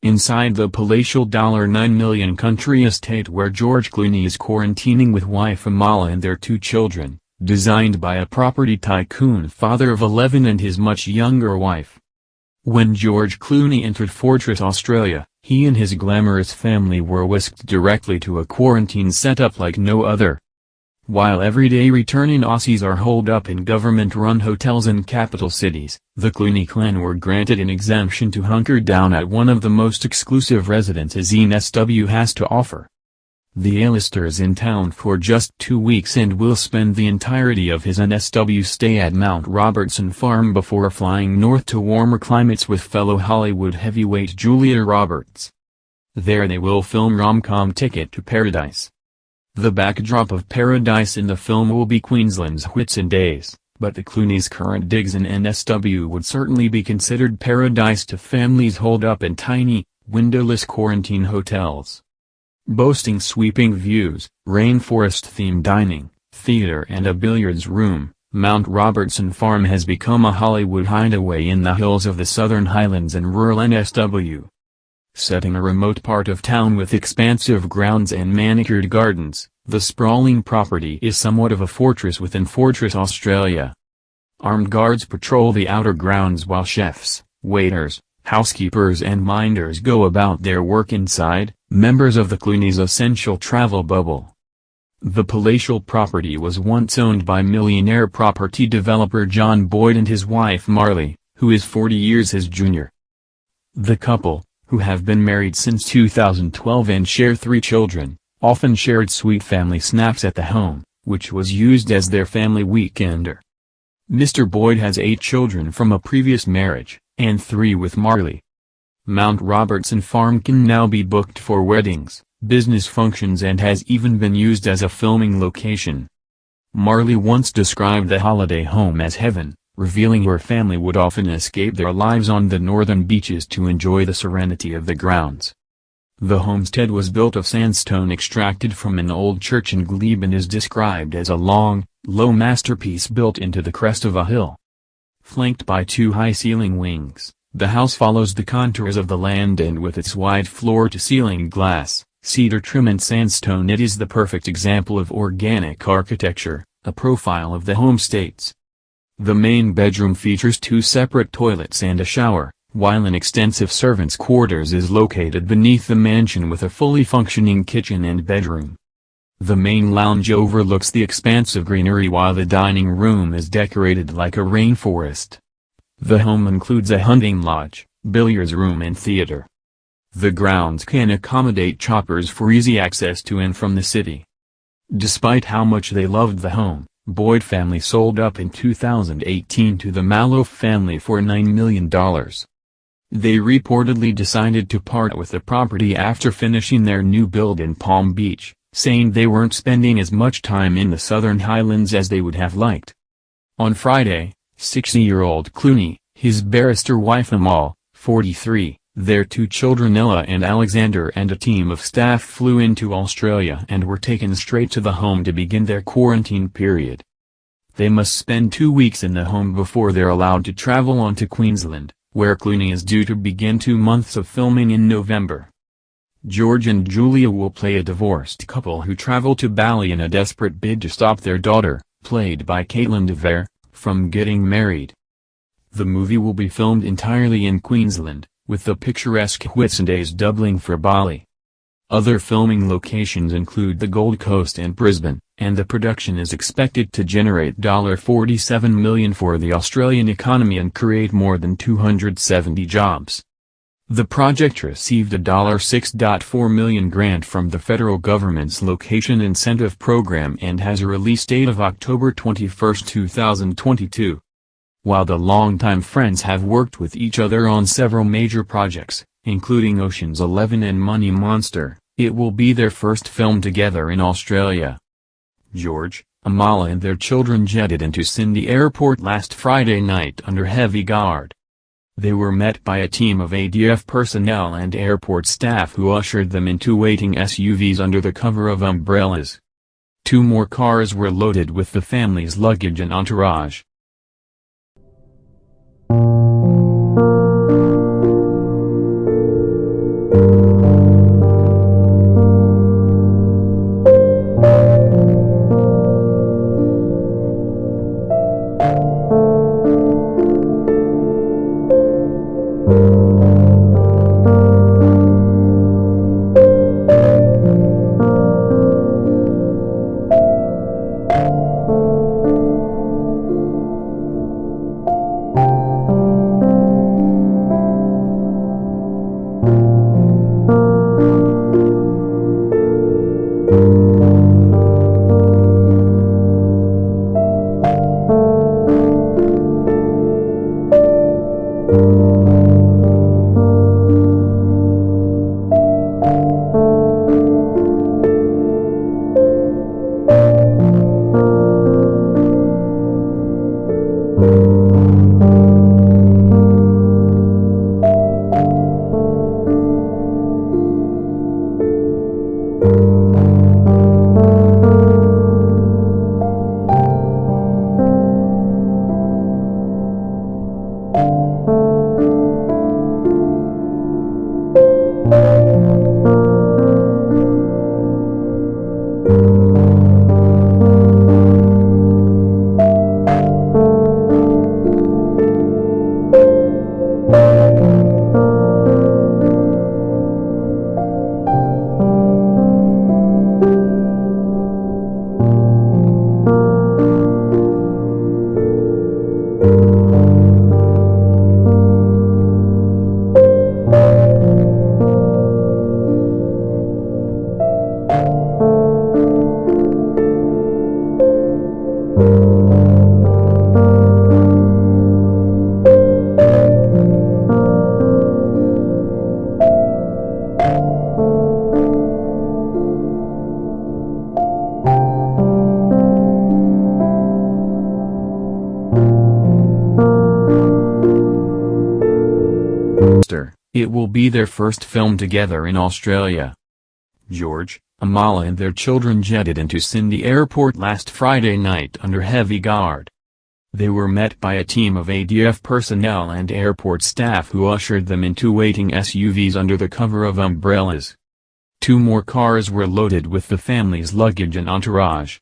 Inside the palatial $9 million country estate where George Clooney is quarantining with wife Amal and their 2 children, designed by a property tycoon father of 11 and his much younger wife. When George Clooney entered Fortress Australia, he and his glamorous family were whisked directly to a quarantine setup like no other. While everyday returning Aussies are holed up in government-run hotels in capital cities, the Clooney clan were granted an exemption to hunker down at one of the most exclusive residences NSW has to offer. The A-lister is in town for just 2 weeks and will spend the entirety of his NSW stay at Mount Robertson Farm before flying north to warmer climates with fellow Hollywood heavyweight Julia Roberts. There they will film rom-com Ticket to Paradise. The backdrop of Paradise in the film will be Queensland's Whitsundays, but the Clooney's current digs in NSW would certainly be considered paradise to families holed up in tiny, windowless quarantine hotels. Boasting sweeping views, rainforest-themed dining, theater and a billiards room, Mount Robertson Farm has become a Hollywood hideaway in the hills of the Southern Highlands and rural NSW. Set in a remote part of town with expansive grounds and manicured gardens, the sprawling property is somewhat of a fortress within Fortress Australia. Armed guards patrol the outer grounds while chefs, waiters, housekeepers and minders go about their work inside, members of the Clooney's essential travel bubble. The palatial property was once owned by millionaire property developer John Boyd and his wife Marley, who is 40 years his junior. The couple, who have been married since 2012 and share 3 children, often shared sweet family snacks at the home, which was used as their family weekender. Mr. Boyd has 8 children from a previous marriage, and 3 with Marley. Mount Robertson Farm can now be booked for weddings, business functions and has even been used as a filming location. Marley once described the holiday home as heaven, revealing her family would often escape their lives on the northern beaches to enjoy the serenity of the grounds. The homestead was built of sandstone extracted from an old church in Glebe and is described as a long, low masterpiece built into the crest of a hill. Flanked by 2 high-ceiling wings, the house follows the contours of the land and with its wide floor-to-ceiling glass, cedar trim and sandstone it is the perfect example of organic architecture, a profile of the home states. The main bedroom features 2 separate toilets and a shower, while an extensive servants' quarters is located beneath the mansion with a fully functioning kitchen and bedroom. The main lounge overlooks the expansive greenery while the dining room is decorated like a rainforest. The home includes a hunting lodge, billiards room and theater. The grounds can accommodate choppers for easy access to and from the city. Despite how much they loved the home, Boyd family sold up in 2018 to the Malouf family for $9 million. They reportedly decided to part with the property after finishing their new build in Palm Beach, saying they weren't spending as much time in the Southern Highlands as they would have liked. On Friday, 60-year-old Clooney, his barrister wife Amal, 43, their 2 children Ella and Alexander and a team of staff flew into Australia and were taken straight to the home to begin their quarantine period. They must spend 2 weeks in the home before they're allowed to travel on to Queensland, where Clooney is due to begin 2 months of filming in November. George and Julia will play a divorced couple who travel to Bali in a desperate bid to stop their daughter, played by Caitlin DeVere, from getting married. The movie will be filmed entirely in Queensland, with the picturesque Whitsundays doubling for Bali. Other filming locations include the Gold Coast and Brisbane, and the production is expected to generate $47 million for the Australian economy and create more than 270 jobs. The project received a $6.4 million grant from the federal government's Location Incentive Program and has a release date of October 21, 2022. While the longtime friends have worked with each other on several major projects, including Ocean's 11 and Money Monster, it will be their first film together in Australia. George, Amal and their children jetted into Sydney Airport last Friday night under heavy guard. They were met by a team of ADF personnel and airport staff who ushered them into waiting SUVs under the cover of umbrellas. 2 more cars were loaded with the family's luggage and entourage. It will be their first film together in Australia. George, Amal and their children jetted into Sydney Airport last Friday night under heavy guard. They were met by a team of ADF personnel and airport staff who ushered them into waiting SUVs under the cover of umbrellas. 2 more cars were loaded with the family's luggage and entourage.